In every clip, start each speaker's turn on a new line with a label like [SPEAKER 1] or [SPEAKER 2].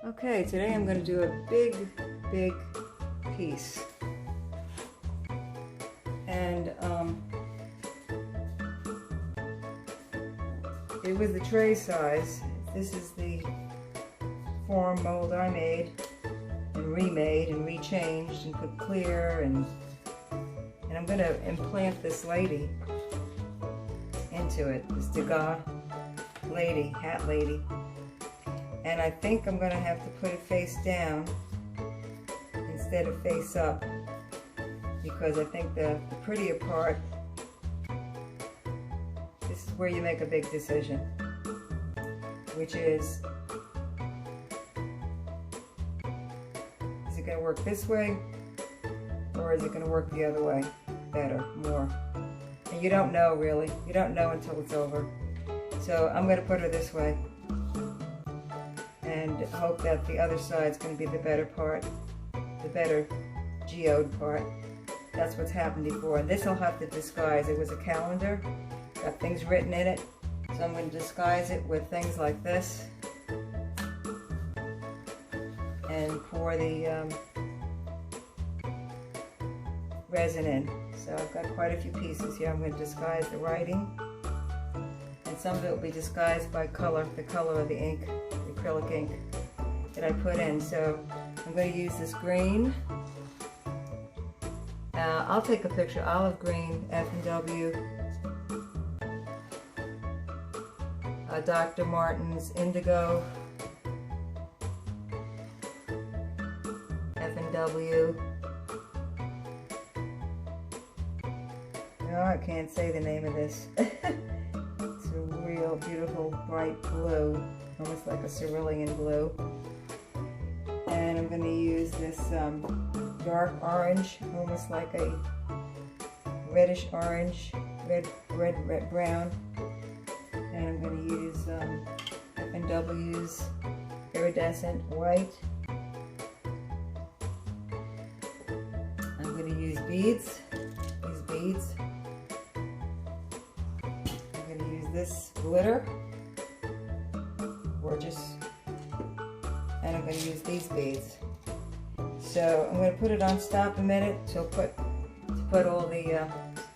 [SPEAKER 1] Okay, today I'm going to do a big piece. And it was the tray size. This is the form mold I made and remade and rechanged and put clear, and I'm going to implant this lady into it, this Degas lady, hat lady. And I think I'm going to have to put it face down instead of face up, because I think the prettier part, this is where you make a big decision, which is it going to work this way, or is it going to work the other way better, more? And you don't know, really. You don't know until it's over. So I'm going to put her this way and hope that the other side's going to be the better part, the better geode part. That's what's happened before. This I'll have to disguise. It was a calendar, got things written in it, so I'm going to disguise it with things like this and pour the resin in. So I've got quite a few pieces here. I'm going to disguise the writing, and some of it will be disguised by color, the color of the ink, the acrylic ink that I put in. So I'm going to use this green. I'll take a picture. Olive green, F&W. Dr. Martin's indigo, F&W. No, I can't say the name of this. It's a real beautiful bright blue, almost like a cerulean blue. And I'm going to use this dark orange, almost like a reddish orange, red brown. And I'm going to use F&W's iridescent white. I'm going to use beads, these beads. I'm going to use this glitter, gorgeous. And I'm going to use these beads. So I'm going to put it on stop a minute to put all the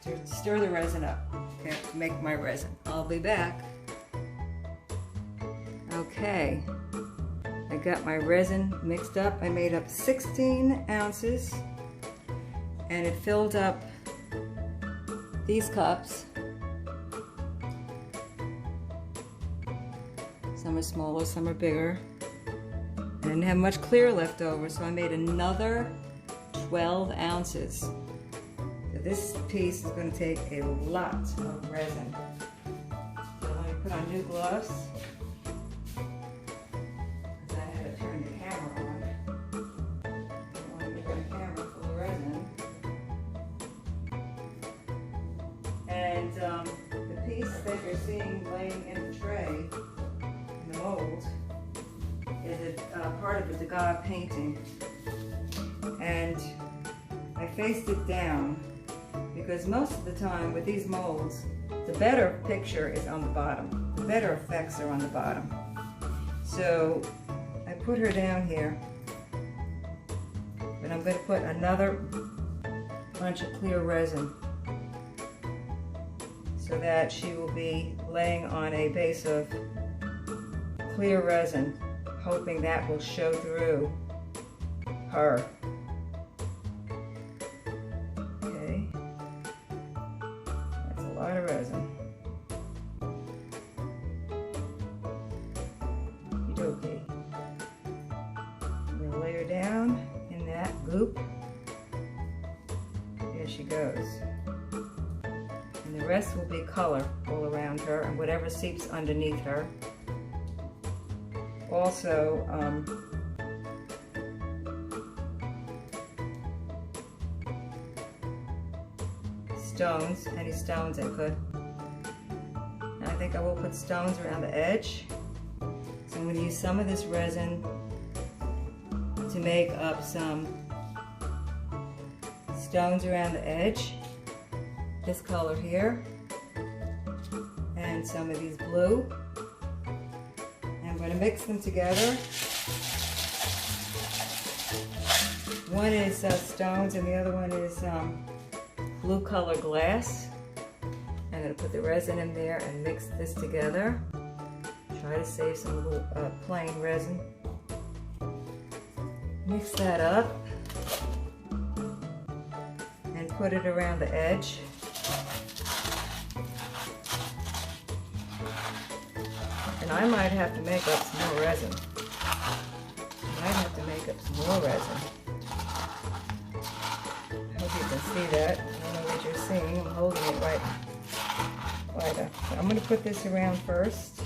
[SPEAKER 1] to stir the resin up, okay, to make my resin. I'll be back. Okay, I got my resin mixed up. I made up 16 ounces, and it filled up these cups. Some are smaller, some are bigger. I didn't have much clear left over, so I made another 12 ounces. So this piece is going to take a lot of resin. So let me put on new gloves, because I had to turn the camera on. I don't want to get the camera full of resin. And the piece that you're seeing laying in the tray, in the mold, is a part of a Degas painting, and I faced it down because most of the time with these molds, the better picture is on the bottom, the better effects are on the bottom. So I put her down here, but I'm going to put another bunch of clear resin so that she will be laying on a base of clear resin, hoping that will show through her. Okay, that's a lot of resin. Okey-dokey. I'm going to lay her down in that goop. There she goes. And the rest will be color all around her and whatever seeps underneath her. Also, stones, any stones I could. And I think I will put stones around the edge. So I'm going to use some of this resin to make up some stones around the edge. This color here. And some of these blue. I'm going to mix them together One is stones and the other one is blue color glass. I'm going to put the resin in there and mix this together. Try to save some little plain resin. Mix that up and put it around the edge. And I might have to make up some more resin. I might have to make up some more resin. I hope you can see that. I don't know what you're seeing. I'm holding it right up. So I'm going to put this around first.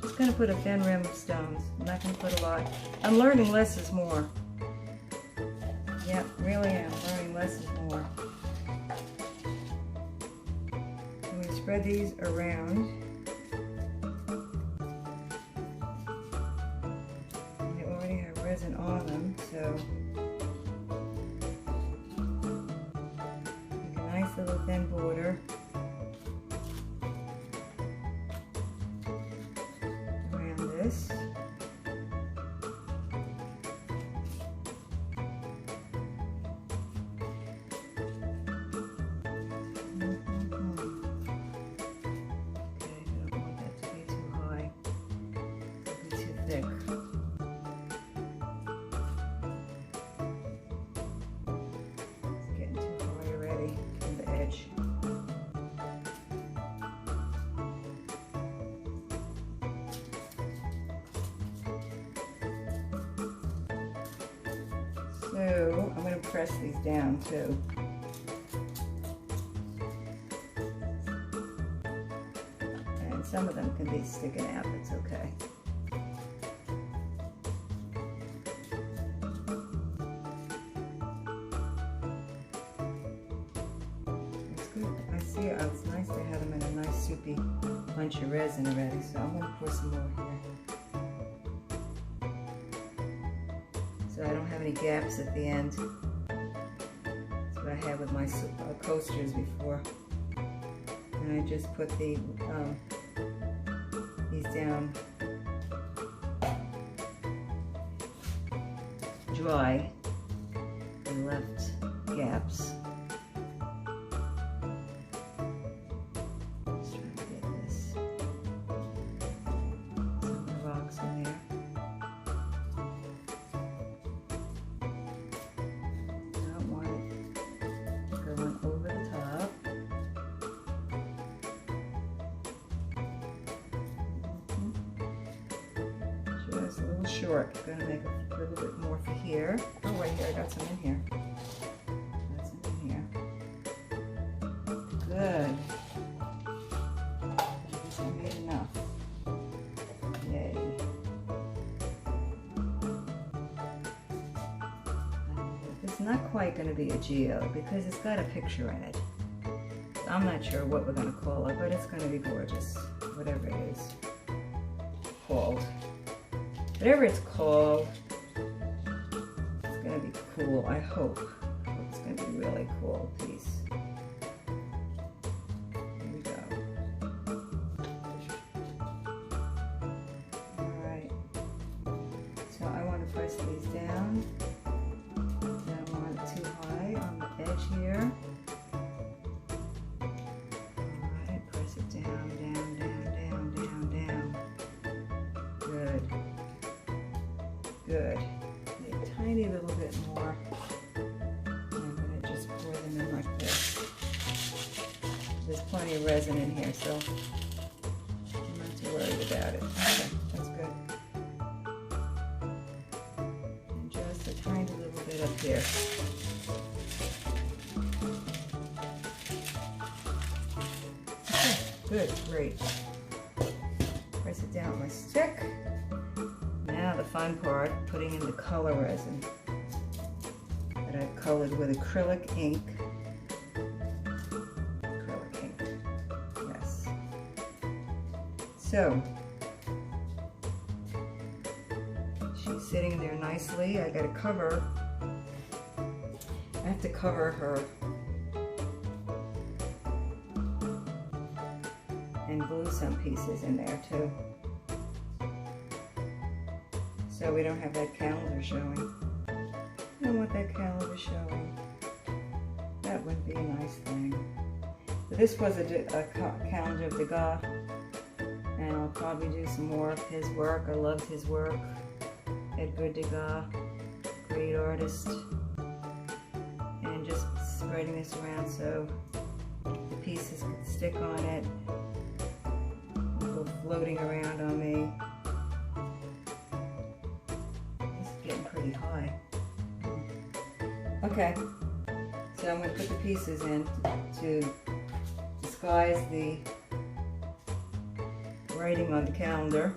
[SPEAKER 1] I'm going to put a thin rim of stones. I'm not going to put a lot. I'm learning less is more. Yep, really am. Learning less is more. I'm going to spread these around. They already have resin on them, so make a nice little thin border. This. Okay, I don't want that to be too high, be too thick. It's getting too high already on the edge. So I'm going to press these down too. And some of them can be sticking out, that's okay. It's good. I see it's nice to have them in a nice soupy bunch of resin already, so I'm going to pour some more here. So I don't have any gaps at the end. That's what I had with my coasters before. And I just put these down dry. I left gaps. Just trying to get this. Some of the rocks in there. Just a little short. I'm going to make a little bit more for here. Oh, right here, I got some in here. Got some in here. Good. At least I made enough. Yay. It's not quite going to be a geode because it's got a picture in it. I'm not sure what we're going to call it, but it's going to be gorgeous, whatever it is called. Whatever it's called, it's going to be cool, I hope. It's going to be really cool piece. Here we go. Alright. So I want to press these down. I don't want it too high on the edge here. Alright, press it down, down, down, down, down, down. Good. Good. A tiny little bit more. I'm going to just pour them in like this. There's plenty of resin in here, so I'm not too worried about it. Okay, that's good. And just a tiny little bit up here. Okay, good, great. Press it down with my stick. Now the fun part, putting in the color resin that I've colored with acrylic ink. Acrylic ink, yes. So, sitting there nicely. I got to cover. I have to cover her and glue some pieces in there too, so we don't have that calendar showing. I don't want that calendar showing. That wouldn't be a nice thing. But this was a calendar of Degas, and I'll probably do some more of his work. I loved his work. Edgar Degas, great artist. And just spreading this around so the pieces can stick on it. Go floating around on me. This is getting pretty high. Okay, so I'm going to put the pieces in to disguise the writing on the calendar.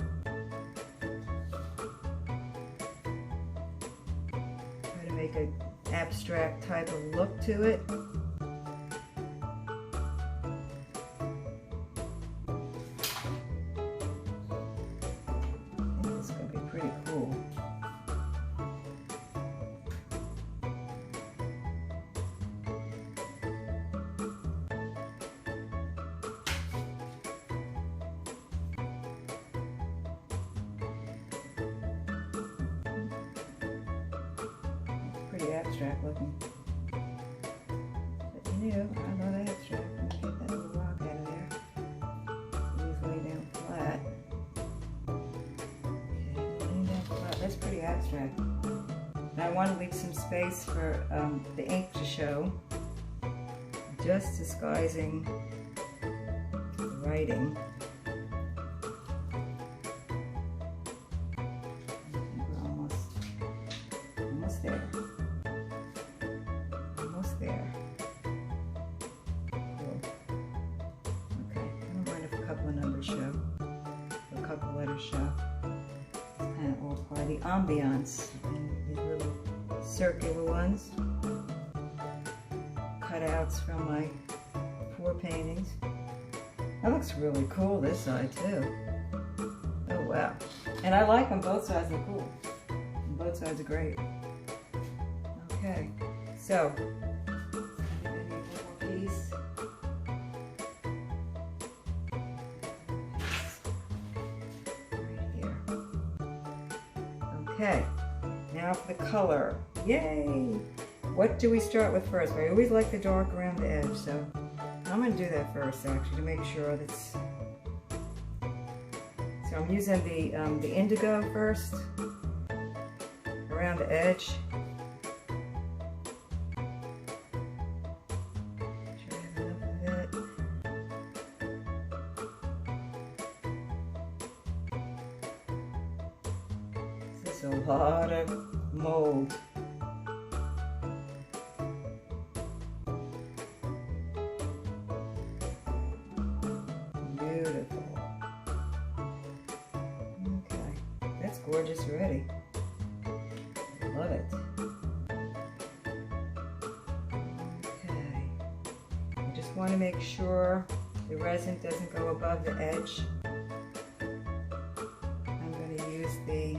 [SPEAKER 1] Try to make an abstract type of look to it. I think this is going to be pretty cool. Abstract looking. But you knew, I love abstract. Get that little rock out of there. These lay down flat. Okay, laying down flat. That's pretty abstract. Now I want to leave some space for the ink to show. Just disguising the writing. We're almost there. There. Cool. Okay, I don't mind if a couple of numbers show, or a couple of letters show. It's kind of all part of the ambiance. And these little circular ones, cutouts from my 4 paintings. That looks really cool, this side too. Oh wow. And I like them, both sides are cool. And both sides are great. Okay, so okay, now for the color. Yay! What do we start with first? I always like the dark around the edge, so I'm going to do that first actually to make sure that's... So I'm using the indigo first around the edge. A lot of mold. Beautiful. Okay, that's gorgeous already. Love it. Okay, I just want to make sure the resin doesn't go above the edge. I'm going to use the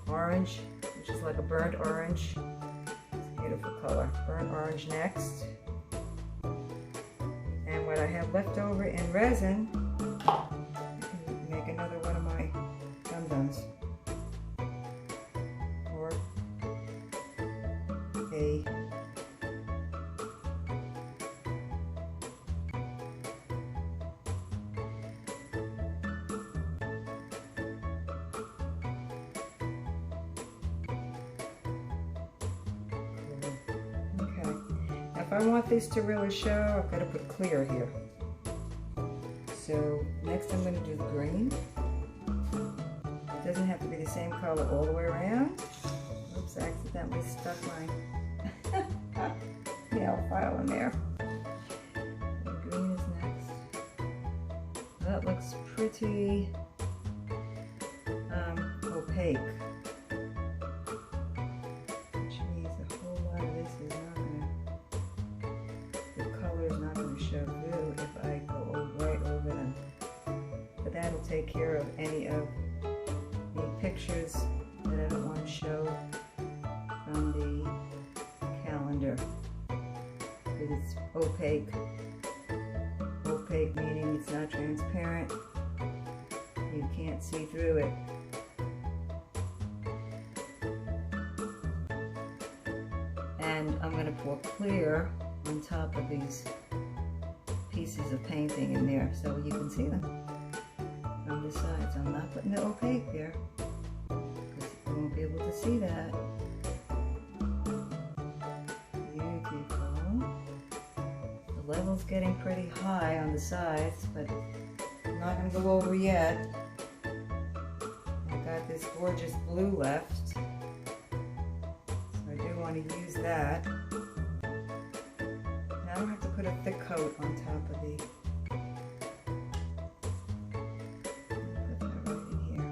[SPEAKER 1] orange, which is like a burnt orange. It's a beautiful color. Burnt orange next. And what I have left over in resin, I can make another one of my dum-dums. Or a if I want this to really show, I've got to put clear here. So next I'm going to do the green. It doesn't have to be the same color all the way around. Oops, I accidentally stuck my nail file in there. The green is next. That looks pretty opaque. Take care of any of the pictures that I don't want to show from the calendar because it's opaque. Opaque meaning it's not transparent. You can't see through it. And I'm going to pour clear on top of these pieces of painting in there so you can see them from the sides. I'm not putting the opaque there because you won't be able to see that. Beautiful. The level's getting pretty high on the sides, but I'm not going to go over yet. I've got this gorgeous blue left, so I do want to use that. And I don't have to put a thick coat on top of the. Put that right in here.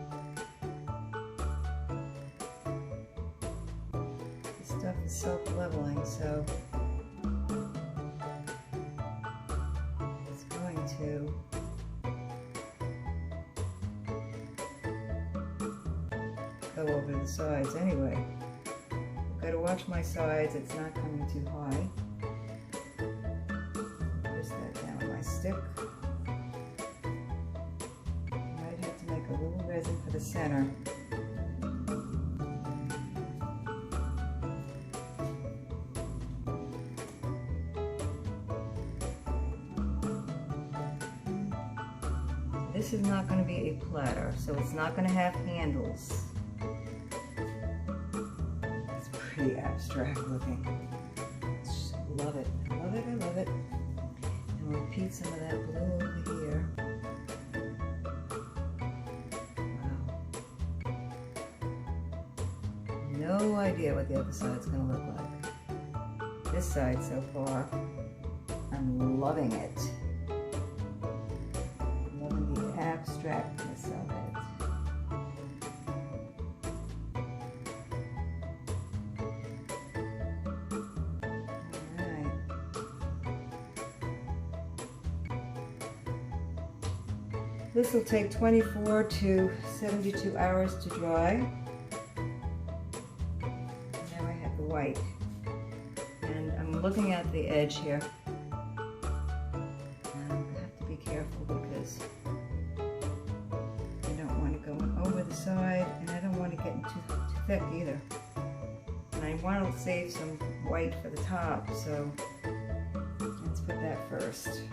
[SPEAKER 1] This stuff is self-leveling, so it's going to. Go over the sides anyway. I've got to watch my sides, it's not coming too high. Push that down with my stick. I might have to make a little resin for the center. This is not going to be a platter, so it's not going to have handles. Pretty abstract looking. Love it. Love it, I love it. And we'll repeat some of that blue over here. Wow. No idea what the other side's going to look like. This side so far, I'm loving it. Loving the abstractness of it. This will take 24 to 72 hours to dry. Now I have the white. And I'm looking at the edge here. And I have to be careful because I don't want it going over the side and I don't want it getting too thick either. And I want to save some white for the top, so let's put that first.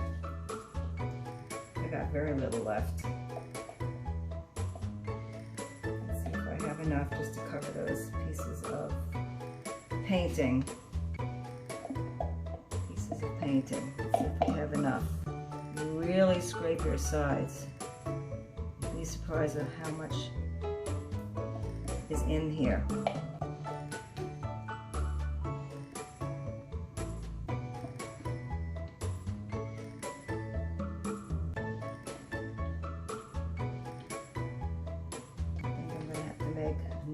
[SPEAKER 1] I got very little left. Let's see if I have enough just to cover those pieces of painting. Pieces of painting. Let's see if we have enough. Really scrape your sides. You'd be surprised at how much is in here.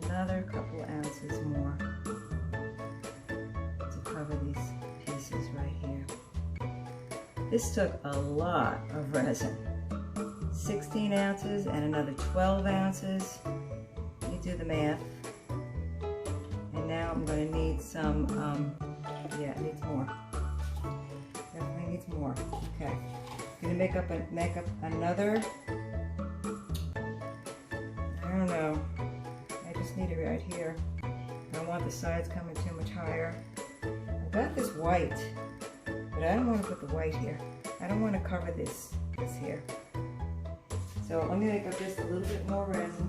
[SPEAKER 1] Another couple ounces more to cover these pieces right here. This took a lot of resin. 16 ounces and another 12 ounces. You do the math. And now I'm going to need some, yeah, it needs more. Definitely needs more. Okay. I'm going to make up another, I don't know. Need it right here. I don't want the sides coming too much higher. I've got this white, but I don't want to put the white here. I don't want to cover this here. So let me make up just a little bit more resin.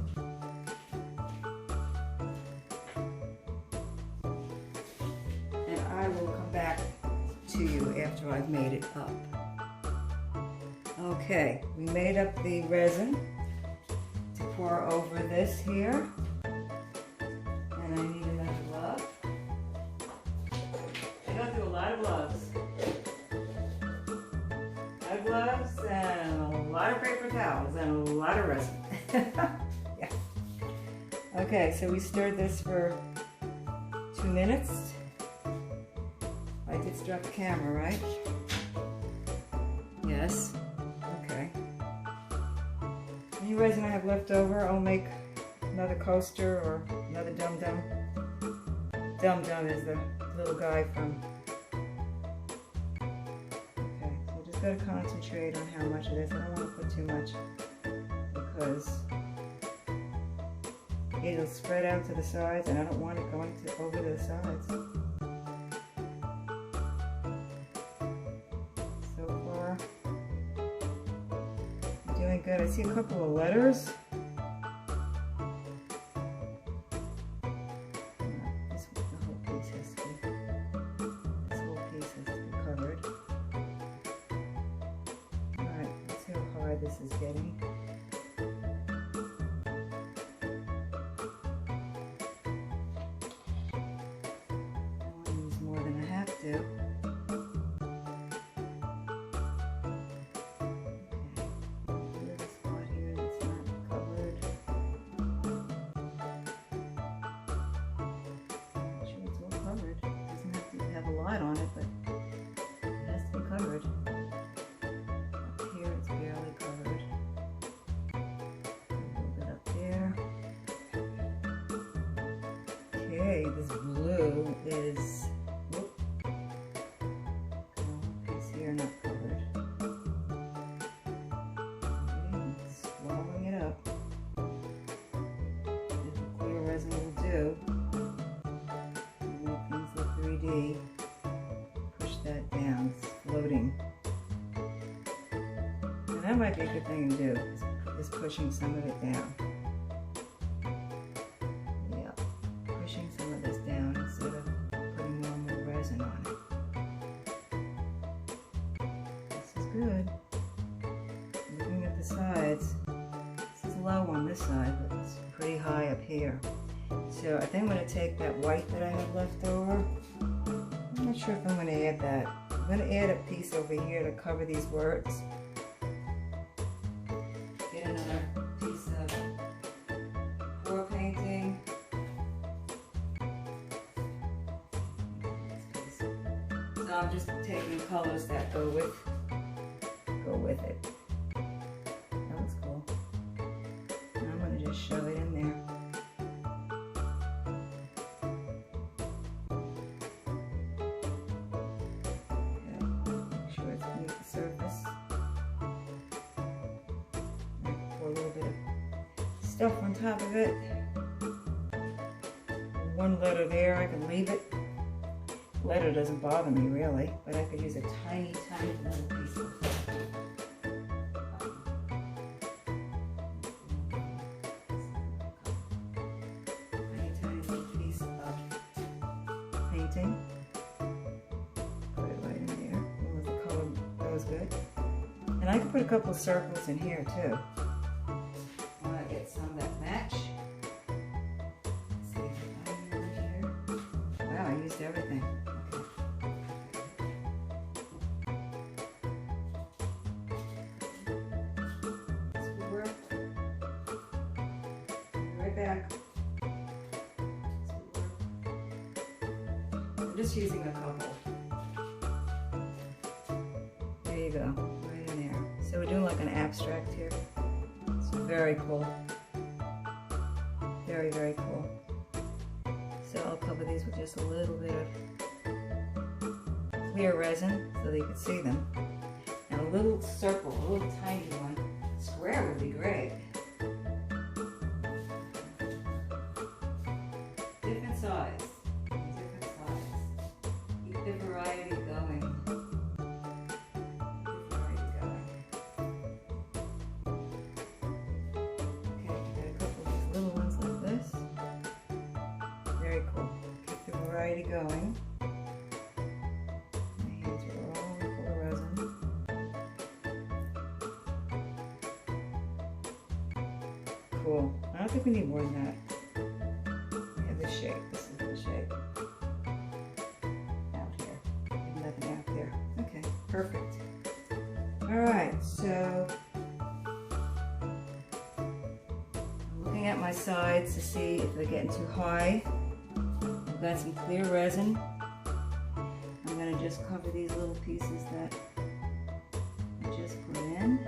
[SPEAKER 1] And I will come back to you after I've made it up. Okay, we made up the resin to pour over this here. And I need another glove. I go through a lot of gloves. A lot of gloves and a lot of paper towels and a lot of resin. Yeah. Okay, so we stirred this for 2 minutes. I did start the camera, right? Yes. Okay. Any resin I have left over, I'll make another coaster or another dum-dum. Dum-dum is the little guy from... Okay, so I just got to concentrate on how much it is. I don't want to put too much because it'll spread out to the sides and I don't want it going over the sides. So far, I'm doing good. I see a couple of letters. This is getting. I don't want to use more than I have to. Okay, here's a spot here that's not covered. I'm sure it's all covered. It doesn't have to have a lot on it, but it has to be covered. Okay, this blue is, piece here not covered. Okay, swallowing it up. If the clear resin will do. Make things look 3D. Push that down, it's floating. And that might be a good thing to do, is pushing some of it down. Some of this down instead of putting more and more resin on it. This is good. Looking at the sides, this is low on this side, but it's pretty high up here. So I think I'm going to take that white that I have left over. I'm not sure if I'm going to add that. I'm going to add a piece over here to cover these words. Get another piece of pour painting. So I'm just taking colors that go with it. That looks cool. And I'm going to just shove it in there. Okay. Make sure it's beneath the surface. And pour a little bit of stuff on top of it. One letter there, I can leave it. Letter doesn't bother me really, but I could use a tiny, tiny little piece of tiny little piece of painting. Put it right in there. Oh, the color goes good. And I can put a couple of circles in here too. I want to get some that match. Let's see if I can over here. Wow, I used everything. Back. I'm just using a couple. There you go, right in there. So we're doing like an abstract here. It's very cool. Very, very cool. So I'll cover these with just a little bit of clear resin so that you can see them. And a little circle, a little tiny one. Square would be great. Different size. Keep the variety going. Okay, I got a couple of these little ones like this. Very cool. Keep the variety going. My hands are all full of resin. Cool. I don't think we need more than that. This shape. This is the shape. Out here. And nothing out there. Okay, perfect. Alright, so I'm looking at my sides to see if they're getting too high. I've got some clear resin. I'm going to just cover these little pieces that I just put in.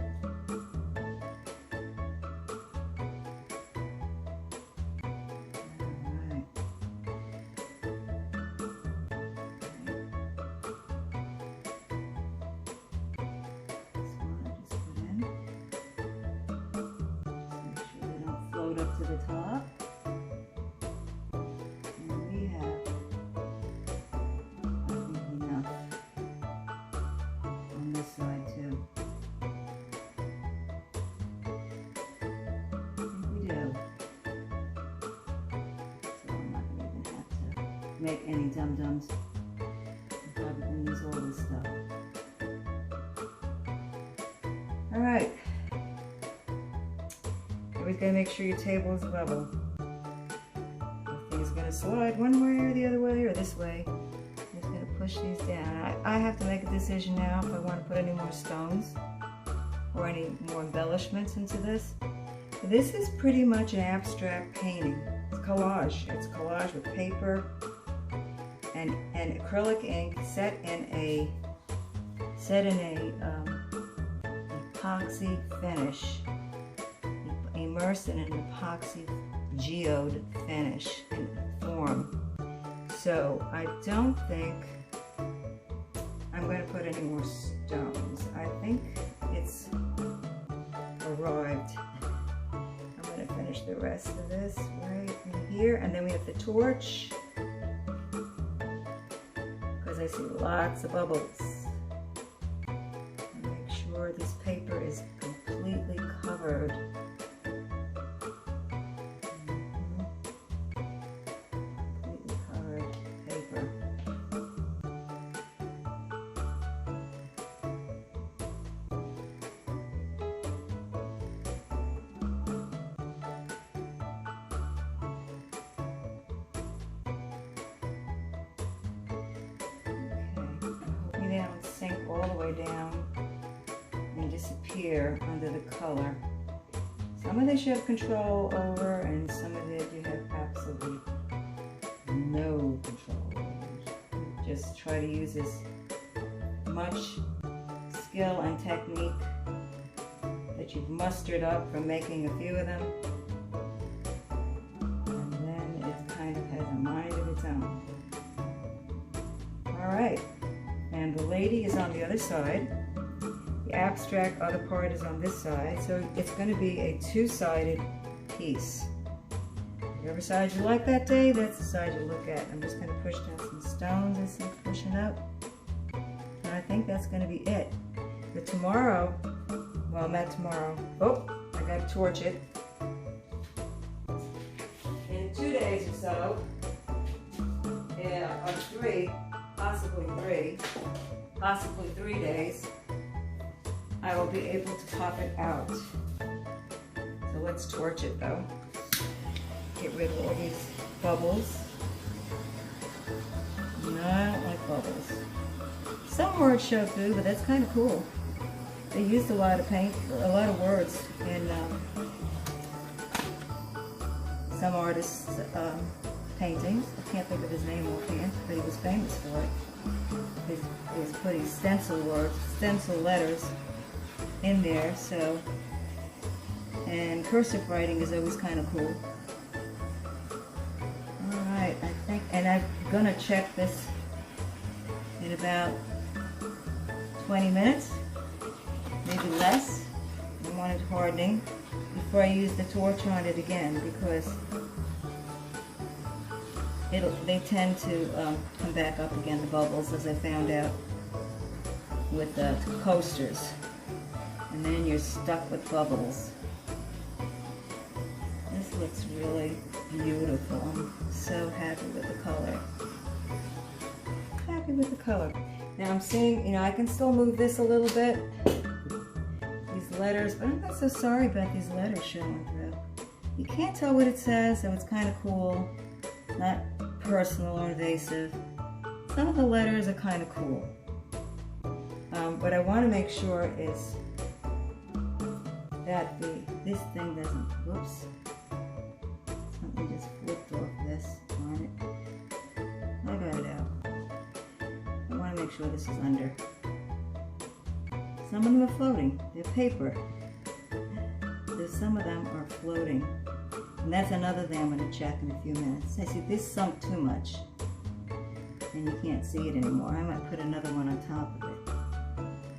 [SPEAKER 1] geode up to the top. And we have, I think, enough on this side too. I think we do. So I'm not going to even have to make any dum-dums. I'm probably going to use all this stuff. Alright. Always got to make sure your table is level. Everything's going to slide one way or the other way or this way. I'm just going to push these down. I have to make a decision now if I want to put any more stones or any more embellishments into this. This is pretty much an abstract painting. It's collage. It's collage with paper and acrylic ink set in a epoxy finish, immersed in an epoxy geode finish and form. So I don't think I'm going to put any more stones. I think it's arrived. I'm going to finish the rest of this right in here, and then we have the torch because I see lots of bubbles. Make sure this paper is completely covered. Completely covered paper. They don't sink all the way down and disappear under the color. Some of this you have control over, and some of it you have absolutely no control over. Just try to use as much skill and technique that you've mustered up from making a few of them, and then it kind of has a mind of its own. Alright. And the lady is on the other side. The abstract other part is on this side. So it's going to be a two-sided piece. Whatever side you like that day, that's the side you look at. I'm just going to push down some stones and some pushing up. And I think that's going to be it. But tomorrow, well, not tomorrow. Oh, I got to torch it. In 2 days or so, yeah, or 3, possibly 3 days, I will be able to pop it out. So let's torch it though. Get rid of all these bubbles. No, I don't like bubbles. Some words show through, but that's kind of cool. They used a lot of words in some artists' paintings. I can't think of his name offhand, but he was famous for it. He was putting stencil words, stencil letters in there, so, and cursive writing is always kind of cool. Alright, I think, and I'm going to check this in about 20 minutes, maybe less. I want it hardening before I use the torch on it again, because they tend to come back up again, the bubbles, as I found out with coasters. And then you're stuck with bubbles. This looks really beautiful. I'm so happy with the color. Happy with the color. Now I'm seeing, I can still move this a little bit. These letters, but I'm not so sorry about these letters showing through. You can't tell what it says, so it's kind of cool. Not personal or invasive. Some of the letters are kind of cool. What I want to make sure is that this thing doesn't, whoops, something just flipped off this on it. I got it out. I want to make sure this is under. Some of them are floating. They're paper. Some of them are floating. And that's another thing I'm going to check in a few minutes. I see this sunk too much and you can't see it anymore. I might put another one on top of it.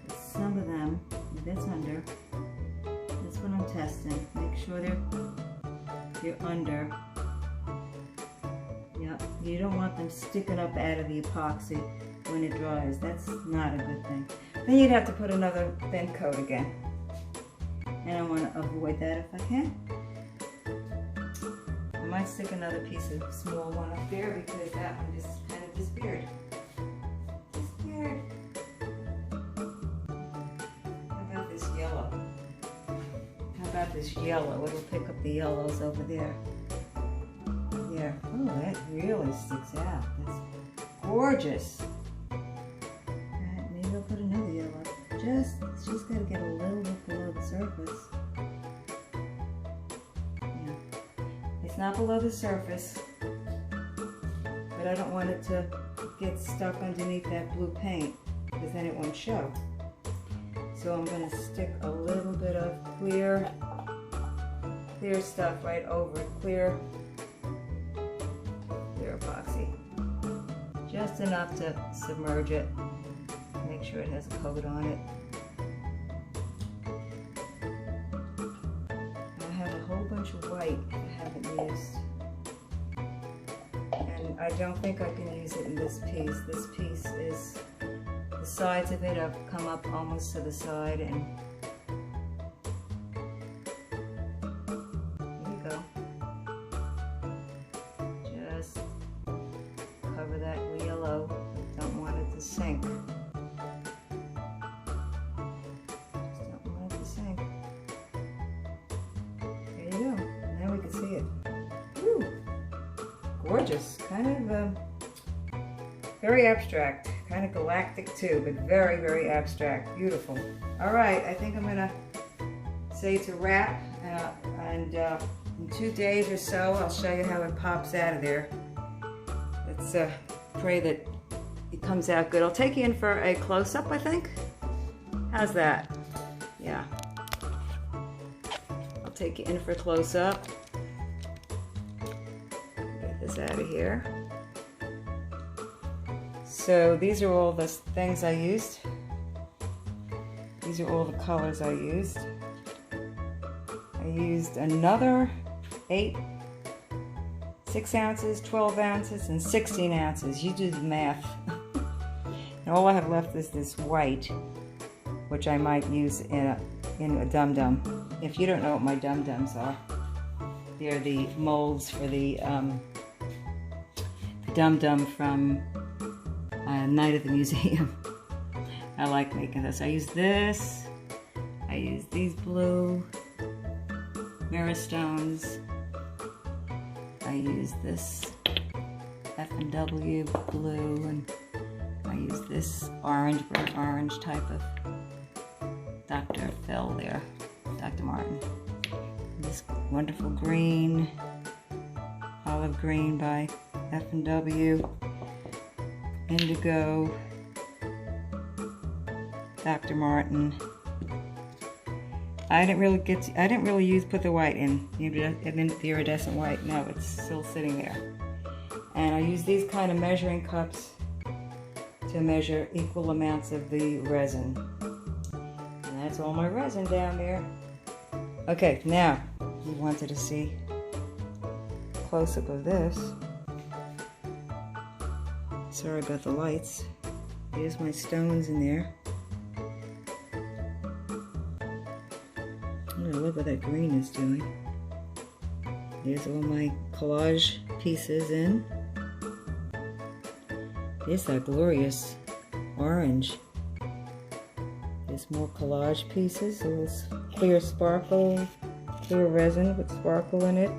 [SPEAKER 1] But some of them, that's under. That's what I'm testing. Make sure they're you're under. Yep, you don't want them sticking up out of the epoxy when it dries. That's not a good thing. Then you'd have to put another thin coat again. And I want to avoid that if I can. I might stick another piece of small one up there because that one just kind of disappeared. How about this yellow? It'll pick up the yellows over there. Yeah. Oh, that really sticks out. That's gorgeous. Alright, maybe I'll put another yellow. She's got to get a little bit below the surface. Yeah. It's not below the surface, but I don't want it to get stuck underneath that blue paint because then it won't show. So I'm going to stick a little bit of clear stuff right over it, clear epoxy. Just enough to submerge it, make sure it has a coat on it. I have a whole bunch of white I haven't used. And I don't think I can use it in this piece. This piece is, the sides of it have come up almost to the side, and there you go. Just cover that yellow. Don't want it to sink. Just don't want it to sink. There you go. Now we can see it. Woo! Gorgeous. Kind of very abstract. Kind of galactic too, but very, very abstract. Beautiful. All right, I think I'm gonna say to wrap, and in 2 days or so, I'll show you how it pops out of there. Let's pray that it comes out good. I'll take you in for a close-up, I think. How's that? Yeah. I'll take you in for a close-up. Get this out of here. So these are all the things I used. These are all the colors I used. I used another 6 ounces, 12 ounces, and 16 ounces. You do the math. And all I have left is this white, which I might use in a dum-dum. If you don't know what my dum-dums are, they're the molds for the dum-dum from Night at the Museum. I like making this. I use this. I use these blue mirror stones. I use this F&W blue, and I use this orange, burnt orange type of Dr. Phil there, Dr. Martin. This wonderful green, olive green by F&W. Indigo, Dr. Martin. I didn't really put the white in, the iridescent white. No, it's still sitting there. And I use these kind of measuring cups to measure equal amounts of the resin. And that's all my resin down there. Okay, now you wanted to see a close-up of this. Sorry about the lights. Here's my stones in there. Oh, I love what that green is doing. Here's all my collage pieces in. Here's that glorious orange. There's more collage pieces. A little clear sparkle, clear resin with sparkle in it.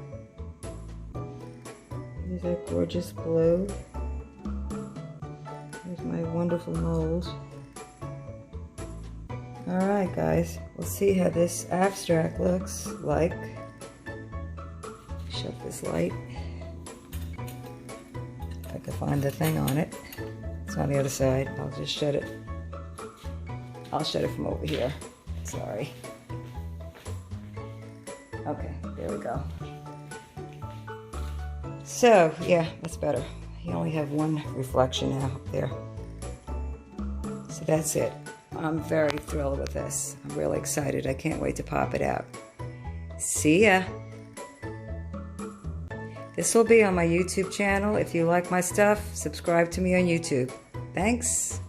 [SPEAKER 1] Here's that gorgeous blue. Here's my wonderful mold. Alright guys, we'll see how this abstract looks like. Shut this light. If I can find the thing on it. It's on the other side. I'll just shut it. I'll shut it from over here. Sorry. Okay, there we go. So, yeah, that's better. You only have one reflection now up there. So that's it. I'm very thrilled with this. I'm really excited. I can't wait to pop it out. See ya. This will be on my YouTube channel. If you like my stuff, subscribe to me on YouTube. Thanks.